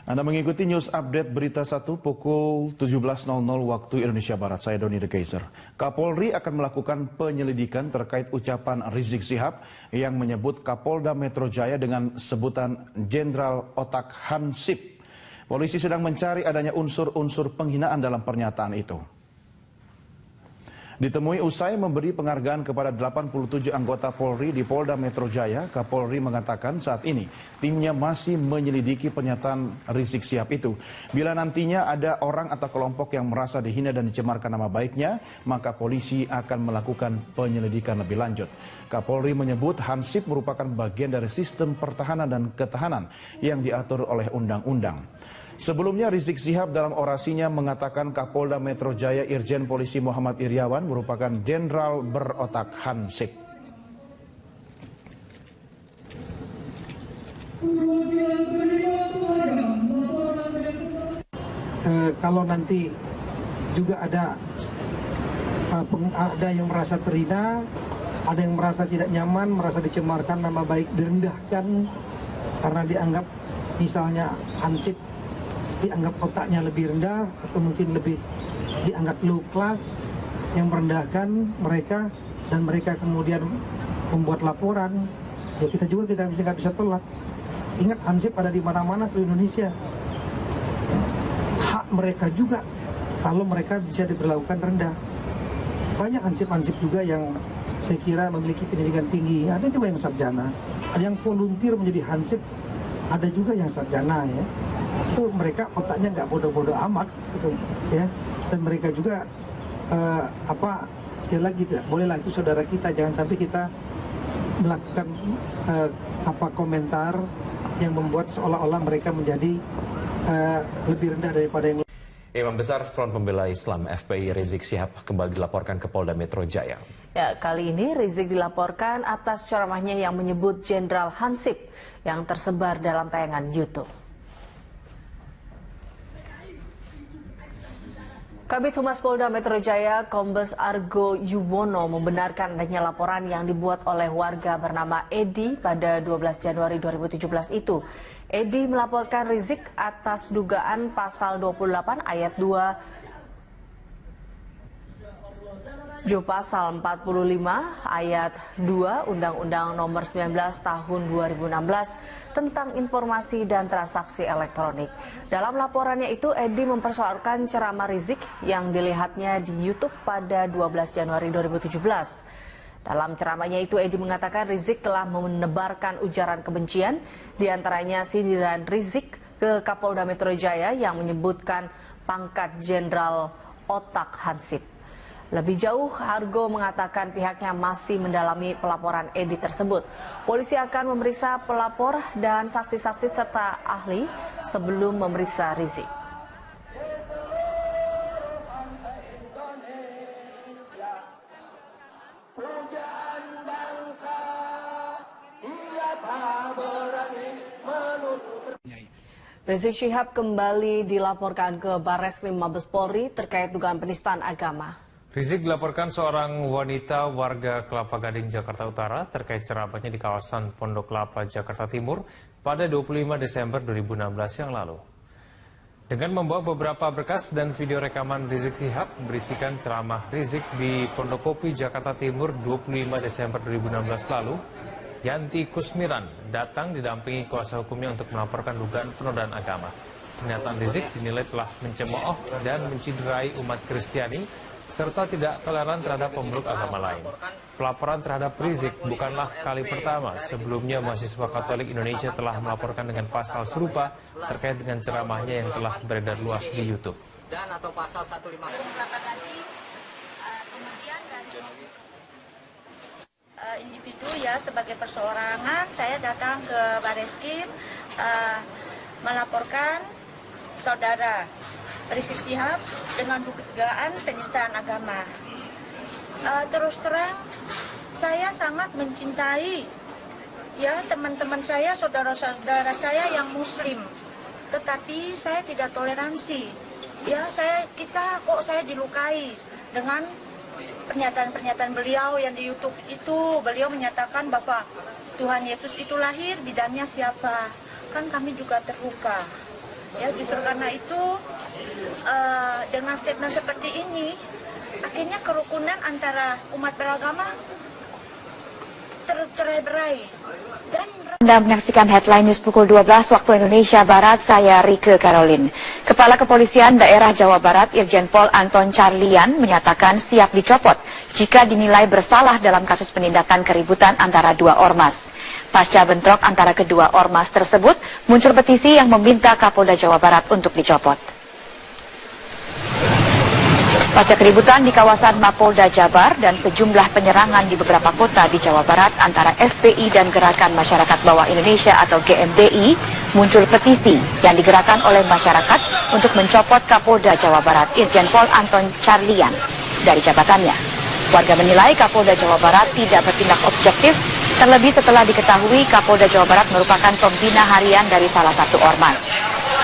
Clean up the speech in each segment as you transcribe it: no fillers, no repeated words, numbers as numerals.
Anda mengikuti news update berita 1 pukul 17.00 waktu Indonesia Barat. Saya Doni The Kaiser. Kapolri akan melakukan penyelidikan terkait ucapan Rizik Syihab yang menyebut Kapolda Metro Jaya dengan sebutan Jenderal Otak Hansip. Polisi sedang mencari adanya unsur-unsur penghinaan dalam pernyataan itu. Ditemui usai memberi penghargaan kepada 87 anggota Polri di Polda Metro Jaya, Kapolri mengatakan saat ini timnya masih menyelidiki pernyataan Rizik Syihab itu. Bila nantinya ada orang atau kelompok yang merasa dihina dan dicemarkan nama baiknya, maka polisi akan melakukan penyelidikan lebih lanjut. Kapolri menyebut Hansip merupakan bagian dari sistem pertahanan dan ketahanan yang diatur oleh undang-undang. Sebelumnya Rizik Syihab dalam orasinya mengatakan Kapolda Metro Jaya Irjen Polisi Muhammad Iryawan merupakan jenderal berotak Hansip. Kalau nanti juga ada yang merasa terhina, ada yang merasa tidak nyaman, merasa dicemarkan, nama baik direndahkan karena dianggap misalnya Hansip dianggap otaknya lebih rendah atau mungkin lebih dianggap low class yang merendahkan mereka dan mereka kemudian membuat laporan, ya kita juga nggak bisa tolak. Ingat Hansip ada di mana-mana seluruh Indonesia. Hak mereka juga kalau mereka bisa diberlakukan rendah. Banyak Hansip-Hansip juga yang saya kira memiliki pendidikan tinggi, ada juga yang sarjana, ada yang volunteer menjadi Hansip, ada juga yang sarjana ya. Itu mereka otaknya nggak bodoh-bodoh amat gitu ya, dan mereka juga sekali lagi tidak bolehlah, itu saudara kita, jangan sampai kita melakukan komentar yang membuat seolah-olah mereka menjadi lebih rendah daripada yang. Imam Besar Front Pembela Islam FPI Rizik Syihab kembali dilaporkan ke Polda Metro Jaya. Ya, kali ini Rizik dilaporkan atas ceramahnya yang menyebut Jenderal Hansip yang tersebar dalam tayangan YouTube. Kabid Humas Polda Metro Jaya, Kombes Argo Yuwono membenarkan adanya laporan yang dibuat oleh warga bernama Edi pada 12 Januari 2017 itu. Edi melaporkan Rizik atas dugaan pasal 28 ayat 2 pasal 45 ayat 2 Undang-Undang Nomor 19 Tahun 2016 tentang informasi dan transaksi elektronik. Dalam laporannya itu, Edi mempersoalkan ceramah Rizik yang dilihatnya di YouTube pada 12 Januari 2017. Dalam ceramahnya itu, Edi mengatakan Rizik telah menebarkan ujaran kebencian, diantaranya sindiran Rizik ke Kapolda Metro Jaya yang menyebutkan pangkat Jenderal Otak Hansip. Lebih jauh, Argo mengatakan pihaknya masih mendalami pelaporan Edi tersebut. Polisi akan memeriksa pelapor dan saksi-saksi serta ahli sebelum memeriksa Rizik. Rizik Syihab kembali dilaporkan ke Barreskrim Mabes Polri terkait dugaan penistaan agama. Rizik dilaporkan seorang wanita warga Kelapa Gading, Jakarta Utara terkait ceramahnya di kawasan Pondok Kelapa, Jakarta Timur pada 25 Desember 2016 yang lalu. Dengan membawa beberapa berkas dan video rekaman Rizik Syihab berisikan ceramah Rizik di Pondokopi, Jakarta Timur 25 Desember 2016 lalu, Yanti Kusmiran datang didampingi kuasa hukumnya untuk melaporkan dugaan penodaan agama. Pernyataan Rizik dinilai telah mencemooh dan menciderai umat Kristiani serta tidak toleran terhadap pemeluk agama lain. Pelaporan terhadap Rizik bukanlah kali pertama. Sebelumnya mahasiswa Katolik Indonesia telah melaporkan dengan pasal serupa terkait dengan ceramahnya yang telah beredar luas di YouTube. Dan atau pasal 150. Individu ya, sebagai perseorangan saya datang ke Barreskrim melaporkan saudara Rizik Syihab dengan dugaan penistaan agama. Terus terang, saya sangat mencintai ya teman-teman saya, saudara-saudara saya yang Muslim, tetapi saya tidak toleransi. Ya saya dilukai dengan pernyataan-pernyataan beliau yang di YouTube itu. Beliau menyatakan bahwa Tuhan Yesus itu lahir, bidannya siapa? Kan kami juga terluka. Ya justru karena itu dengan statement seperti ini akhirnya kerukunan antara umat beragama tercerai-berai. Anda menyaksikan Headline News pukul 12 waktu Indonesia Barat, saya Rike Karolin. Kepala Kepolisian Daerah Jawa Barat Irjen Pol Anton Carlian menyatakan siap dicopot jika dinilai bersalah dalam kasus penindakan keributan antara dua ormas. Pasca bentrok antara kedua ormas tersebut, muncul petisi yang meminta Kapolda Jawa Barat untuk dicopot. Pasca keributan di kawasan Mapolda Jabar dan sejumlah penyerangan di beberapa kota di Jawa Barat antara FPI dan Gerakan Masyarakat Bawah Indonesia atau GMBI, muncul petisi yang digerakkan oleh masyarakat untuk mencopot Kapolda Jawa Barat Irjen Pol Anton Carlian dari jabatannya. Warga menilai Kapolda Jawa Barat tidak bertindak objektif, terlebih setelah diketahui Kapolda Jawa Barat merupakan pembina harian dari salah satu ormas.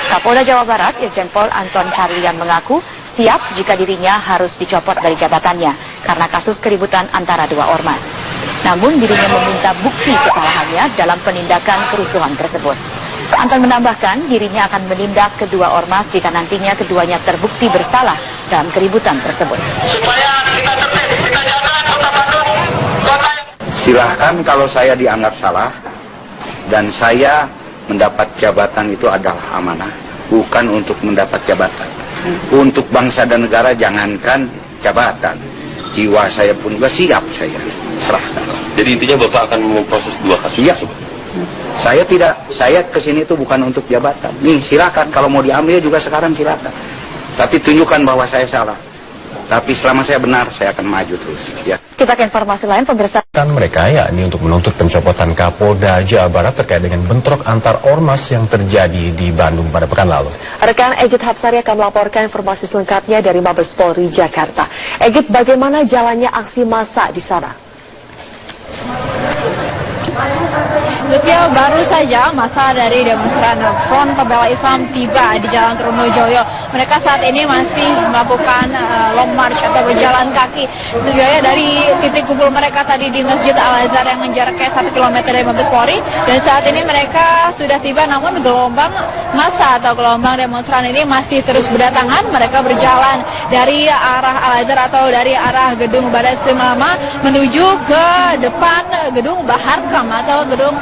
Kapolda Jawa Barat Irjen Pol Anton Carlian mengaku siap jika dirinya harus dicopot dari jabatannya karena kasus keributan antara dua ormas. Namun dirinya meminta bukti kesalahannya dalam penindakan kerusuhan tersebut. Anton menambahkan dirinya akan menindak kedua ormas jika nantinya keduanya terbukti bersalah dalam keributan tersebut. Silahkan kalau saya dianggap salah dan saya mendapat jabatan itu adalah amanah, bukan untuk mendapat jabatan. Untuk bangsa dan negara jangankan jabatan, jiwa saya pun juga siap saya serahkan. Jadi intinya Bapak akan memproses dua kasus tersebut? Saya kesini itu bukan untuk jabatan. Nih silakan kalau mau diambil juga sekarang silakan. Tapi tunjukkan bahwa saya salah. Tapi selama saya benar, saya akan maju terus. Ya. Kita ke informasi lain, pemirsa. Mereka yakni untuk menuntut pencopotan Kapolda Jawa Barat terkait dengan bentrok antar ormas yang terjadi di Bandung pada pekan lalu. Rekan Egit Hapsari akan melaporkan informasi selengkapnya dari Mabes Polri Jakarta. Egit, bagaimana jalannya aksi massa di sana? Lutfi, baru saja masa dari demonstran Front Pembela Islam tiba di Jalan Trunojoyo. Mereka saat ini masih melakukan long march atau berjalan kaki. Sebenarnya dari titik kumpul mereka tadi di Masjid Al-Azhar yang menjaraknya 1 km dari Mabes Polri. Dan saat ini mereka sudah tiba, namun gelombang massa atau gelombang demonstran ini masih terus berdatangan. Mereka berjalan dari arah Al-Azhar atau dari arah gedung Baris-Krim Lama menuju ke depan gedung Baharkam atau gedung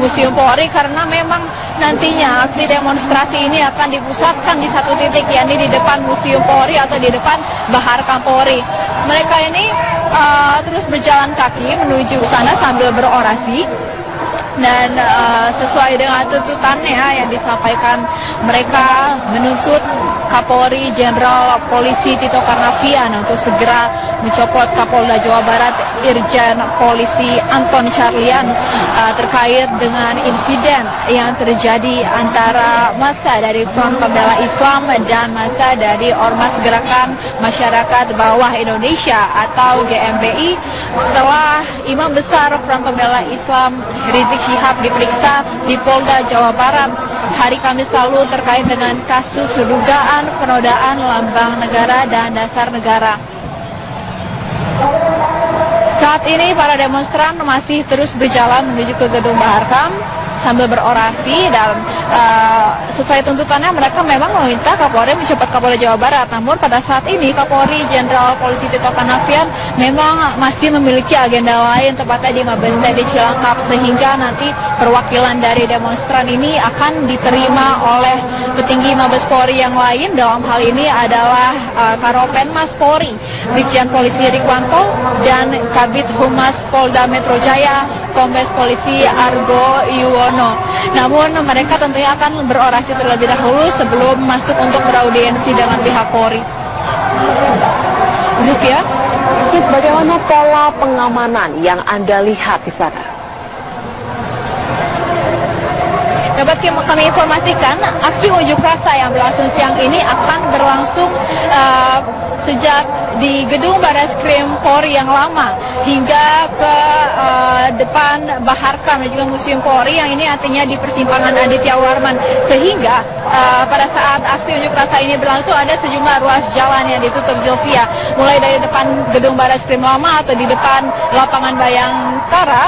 Museum Polri, karena memang nantinya aksi demonstrasi ini akan dipusatkan di satu titik, yakni di depan Museum Polri atau di depan Baharkam Polri. Mereka ini terus berjalan kaki menuju ke sana sambil berorasi. Dan sesuai dengan tuntutannya yang disampaikan, mereka menuntut Kapolri Jenderal Polisi Tito Karnavian untuk segera mencopot Kapolda Jawa Barat Irjen Polisi Anton Carlian terkait dengan insiden yang terjadi antara massa dari Front Pembela Islam dan massa dari Ormas Gerakan Masyarakat Bawah Indonesia atau GMBI setelah Imam Besar Front Pembela Islam Rizik Syihab diperiksa di Polda Jawa Barat hari Kamis lalu terkait dengan kasus dugaan penodaan lambang negara dan dasar negara. Saat ini para demonstran masih terus berjalan menuju ke gedung Baharkam sambil berorasi, dan sesuai tuntutannya mereka memang meminta Kapolri mencopot Kapolda Jawa Barat. Namun pada saat ini Kapolri Jenderal Polisi Tito Karnavian memang masih memiliki agenda lain, tepatnya di Mabes TNI Cilangkap, sehingga nanti perwakilan dari demonstran ini akan diterima oleh petinggi Mabes Polri yang lain. Dalam hal ini adalah Karopenmas Polri Brigjen Polisi Rikwanto dan Kabid Humas Polda Metro Jaya Kombes Polisi Argo Yuwono. Namun mereka tentunya akan berorasi terlebih dahulu sebelum masuk untuk beraudiensi dengan pihak Polri. Zufia, bagaimana pola pengamanan yang Anda lihat di sana? Dapat kami informasikan, aksi unjuk rasa yang berlangsung siang ini akan berlangsung sejak di gedung Barreskrim Polri yang lama hingga ke depan Baharkam dan juga Museum Polri yang ini artinya di persimpangan Aditya Warman, sehingga pada saat aksi unjuk rasa ini berlangsung ada sejumlah ruas jalan yang ditutup, Zilvia, mulai dari depan gedung Barreskrim lama atau di depan lapangan Bayangkara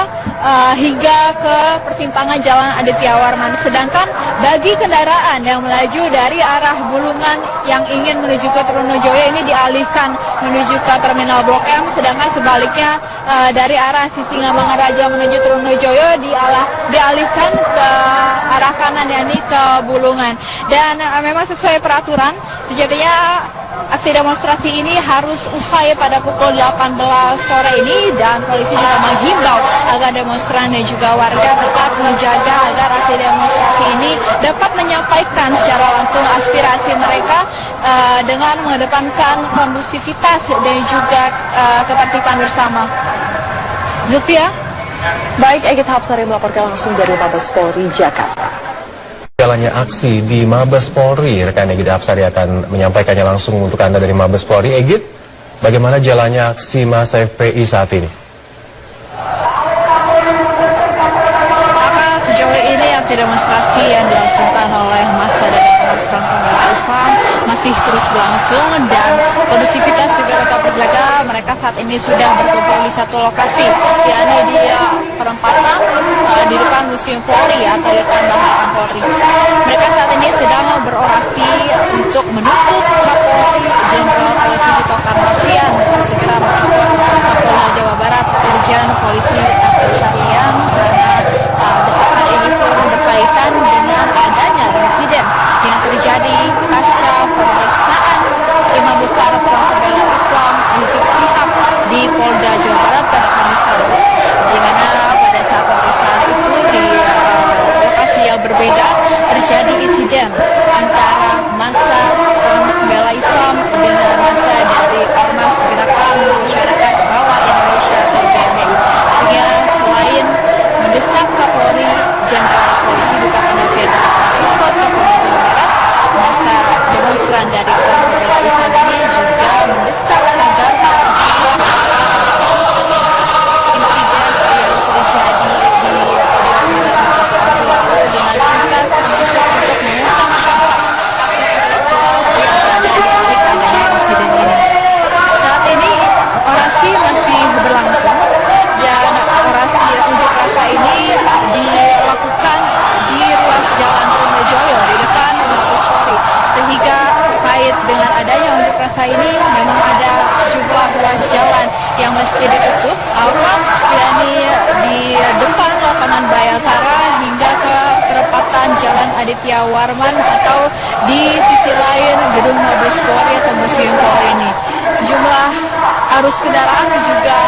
hingga ke persimpangan Jalan Aditya Warman. Sedangkan bagi kendaraan yang melaju dari arah Bulungan yang ingin menuju ke Trunojoyo ini dialihkan menuju ke Terminal Blok M, sedangkan sebaliknya dari arah Sisingamangaraja menuju Trunojoyo dialihkan ke arah kanan, yakni ke Bulungan. Dan memang sesuai peraturan sejatinya aksi demonstrasi ini harus usai pada pukul 18 sore ini, dan polisi juga menghimbau agar demonstran dan juga warga tetap menjaga agar aksi demonstrasi ini dapat menyampaikan secara langsung aspirasi mereka dengan mengedepankan kondusivitas dan juga ketertiban bersama. Zulfia. Baik, Egit Hapsari melaporkan langsung dari Mabes Polri Jakarta. Jalannya aksi di Mabes Polri, rekan Egit Hapsari akan menyampaikannya langsung untuk Anda dari Mabes Polri. Egit, bagaimana jalannya aksi massa FPI saat ini? Maka sejauh ini aksi demonstrasi yang dilangsungkan oleh massa dari Komunitas Front Pembela Islam masih terus berlangsung dan kondusivitas juga tetap terjaga. Mereka saat ini sudah berkumpul di satu lokasi, yakni di perempatan di depan Museum Polri atau di depan Baharkam Polri. Mereka saat ini sedang berorasi untuk menuntut Kapolri Jenderal Polisi Tito Karnavian untuk segera mencopot Kapolda Jawa Barat Irjen Polisi F.M. Syarlian, karena desakan ini pun berkaitan dengan adanya insiden yang terjadi pasca pemeriksaan Imam Besar Front Pembela Islam Rizik Syihab di Polda Jawa Barat pada Kamis lalu, di mana pada saat pemeriksaan itu di lokasi yang berbeda terjadi insiden antara massa Front Pembela Islam dengan massa dari Ormas Gerakan Masyarakat Bawah Indonesia atau GMI, sehingga selain mendesak Kapolri Jenderal Polisi Tito Karnavian mencopot Kapolda Jawa Barat, massa demonstran dari Front Pembela Islam ini juga mendesak agar dengan adanya unjuk rasa ini memang ada sejumlah ruas jalan yang mesti ditutup, yakni di depan lapangan Bayangkara hingga ke perempatan Jalan Aditya Warman atau di sisi lain gedung Mabes Polri atau Museum Polri ini. Sejumlah arus kendaraan juga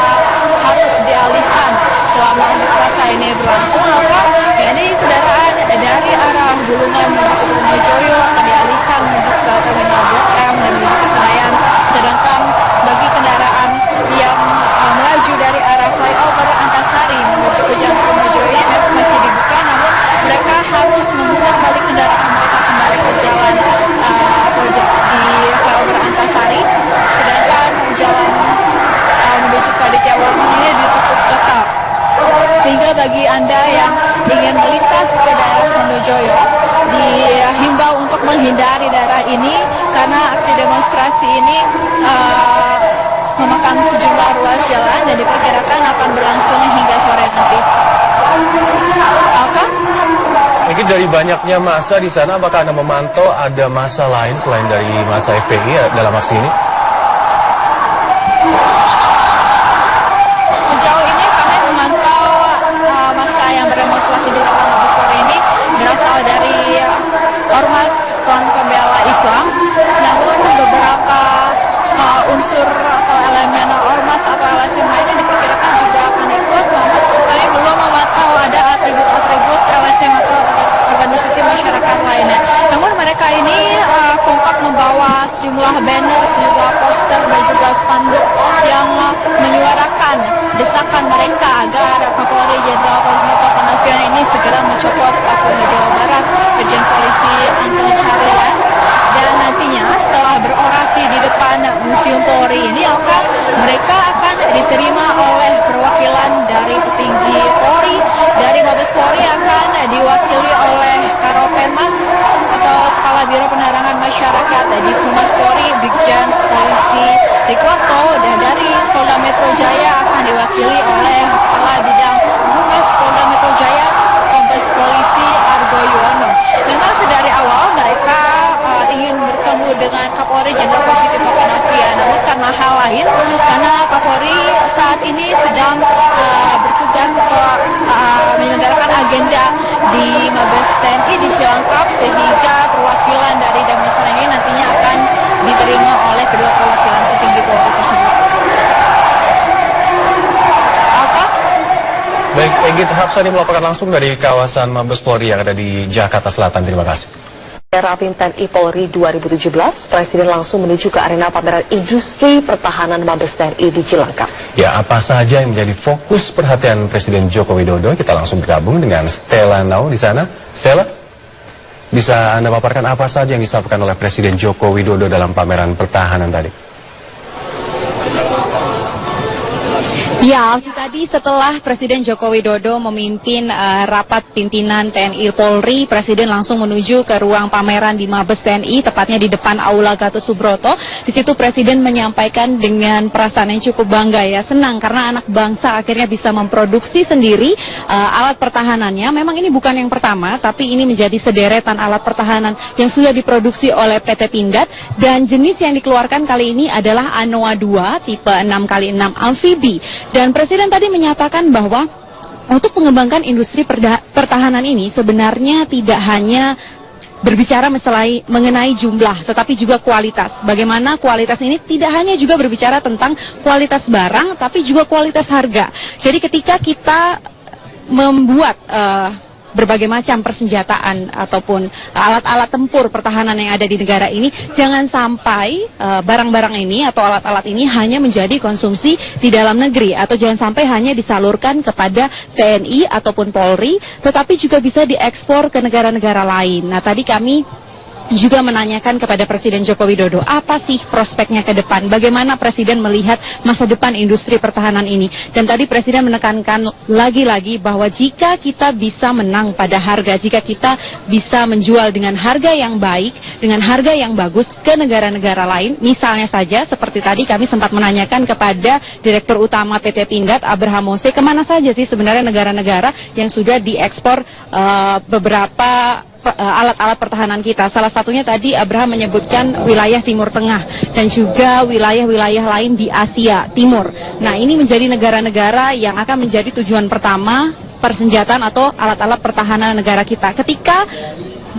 harus dialihkan selama unjuk rasa ini berlangsung, yakni kendaraan dari arah Bulungan menuju ke Trunojoyo akan dialihkan menuju ke Terminal Blok M dan menuju ke Senayan, sedangkan bagi kendaraan yang melaju dari arah flyover Antasari menuju ke Jalan Trunojoyo ini memang masih dibuka, namun mereka harus memutar balik kendaraan mereka kembali ke jalan atau di flyover Antasari, sedangkan jalan menuju ke Aditya Warman ini ditutup total. Sehingga bagi Anda yang ingin melintas ke daerah Trunojoyo dihimbau untuk menghindari daerah ini karena aksi demonstrasi ini memakan sejumlah ruas jalan dan diperkirakan akan berlangsung hingga sore nanti. Alka? Mungkin dari banyaknya massa di sana, apakah Anda memantau ada massa lain selain dari massa FPI dalam aksi ini? Sejauh ini kami memantau massa yang berdemonstrasi di depan Mabes Polri ini berasal dari Ormas Front Pembela Islam, namun beberapa unsur atau elemen ormas atau LSM lainnya diperkirakan juga akan ikut, namun kami belum memantau ada atribut-atribut LSM atau organisasi masyarakat lainnya. Namun mereka ini kompak membawa sejumlah banner, sejumlah poster dan juga spanduk yang menyuarakan desakan mereka agar Kapolri Jenderal Polisi Tito Karnavian ini segera mencopot Kapolda Jawa Barat Irjen Polisi F.M. Syarlian, dan nantinya setelah berorasi di depan Museum Polri ini Gerakan Masyarakat di Humas Polri, Brigjen Polisi Rikwanto, dan dari Polda Metro Jaya akan diwakili oleh Kepala Bidang Humas Polda Metro Jaya, Kombes Polisi Argo Yuwono. Memang sedari awal mereka ingin bertemu dengan Kapolri Jenderal Polisi Tito Karnavian, namun karena hal lain, karena Kapolri saat ini sedang bertugas menyelenggarakan agenda di Mabes TNI di Cilangkap, sehingga perwakilan dari demonstran ini nantinya akan diterima oleh kedua perwakilan petinggi Polri tersebut. Baik, Egit Hapsani melaporkan langsung dari kawasan Mabes Polri yang ada di Jakarta Selatan. Terima kasih. Rapim TNI Polri 2017, Presiden langsung menuju ke arena pameran industri pertahanan Mabes TNI di Cilangkap. Ya, apa saja yang menjadi fokus perhatian Presiden Joko Widodo? Kita langsung bergabung dengan Stella Nau di sana. Stella, bisa Anda paparkan apa saja yang disampaikan oleh Presiden Joko Widodo dalam pameran pertahanan tadi? Ya, tadi setelah Presiden Joko Widodo memimpin rapat pimpinan TNI Polri, Presiden langsung menuju ke ruang pameran di Mabes TNI, tepatnya di depan Aula Gatot Subroto. Di situ Presiden menyampaikan dengan perasaan yang cukup bangga, ya, senang karena anak bangsa akhirnya bisa memproduksi sendiri alat pertahanannya. Memang ini bukan yang pertama, tapi ini menjadi sederetan alat pertahanan yang sudah diproduksi oleh PT Pindad, dan jenis yang dikeluarkan kali ini adalah Anoa 2 tipe 6x6 amfibi. Dan Presiden tadi menyatakan bahwa untuk mengembangkan industri pertahanan ini sebenarnya tidak hanya berbicara mengenai jumlah, tetapi juga kualitas. Bagaimana kualitas ini tidak hanya juga berbicara tentang kualitas barang, tapi juga kualitas harga. Jadi ketika kita membuat berbagai macam persenjataan ataupun alat-alat tempur pertahanan yang ada di negara ini, jangan sampai barang-barang ini atau alat-alat ini hanya menjadi konsumsi di dalam negeri, atau jangan sampai hanya disalurkan kepada TNI ataupun Polri, tetapi juga bisa diekspor ke negara-negara lain. Nah, tadi kami juga menanyakan kepada Presiden Joko Widodo, apa sih prospeknya ke depan? Bagaimana Presiden melihat masa depan industri pertahanan ini? Dan tadi Presiden menekankan lagi-lagi bahwa jika kita bisa menang pada harga, jika kita bisa menjual dengan harga yang baik, dengan harga yang bagus ke negara-negara lain, misalnya saja seperti tadi kami sempat menanyakan kepada Direktur Utama PT Pindad, Abraham Mose, kemana saja sih sebenarnya negara-negara yang sudah diekspor beberapa alat-alat pertahanan kita. Salah satunya tadi Abraham menyebutkan wilayah Timur Tengah dan juga wilayah-wilayah lain di Asia Timur. Nah, ini menjadi negara-negara yang akan menjadi tujuan pertama persenjataan atau alat-alat pertahanan negara kita. Ketika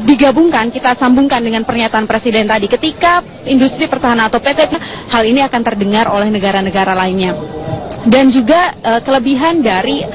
digabungkan, kita sambungkan dengan pernyataan Presiden tadi, ketika industri pertahanan atau PT, hal ini akan terdengar oleh negara-negara lainnya. Dan juga kelebihan dari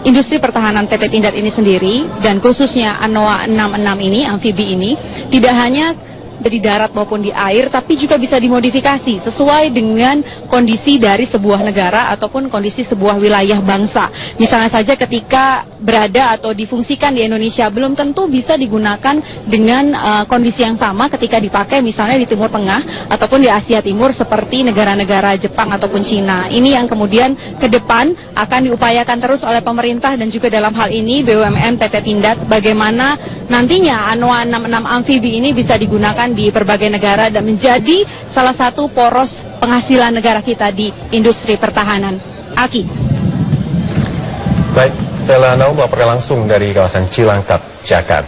industri pertahanan PT Pindad ini sendiri, dan khususnya Anoa 66 ini, amfibi ini, tidak hanya di darat maupun di air, tapi juga bisa dimodifikasi sesuai dengan kondisi dari sebuah negara ataupun kondisi sebuah wilayah bangsa. Misalnya saja ketika berada atau difungsikan di Indonesia, belum tentu bisa digunakan dengan kondisi yang sama ketika dipakai misalnya di Timur Tengah ataupun di Asia Timur seperti negara-negara Jepang ataupun Cina. Ini yang kemudian ke depan akan diupayakan terus oleh pemerintah, dan juga dalam hal ini BUMN PT Pindad, bagaimana nantinya Anoa 66 amfibi ini bisa digunakan di berbagai negara dan menjadi salah satu poros penghasilan negara kita di industri pertahanan. Aki. Baik, Stella Nau melaporkan langsung dari kawasan Cilangkap, Jakarta.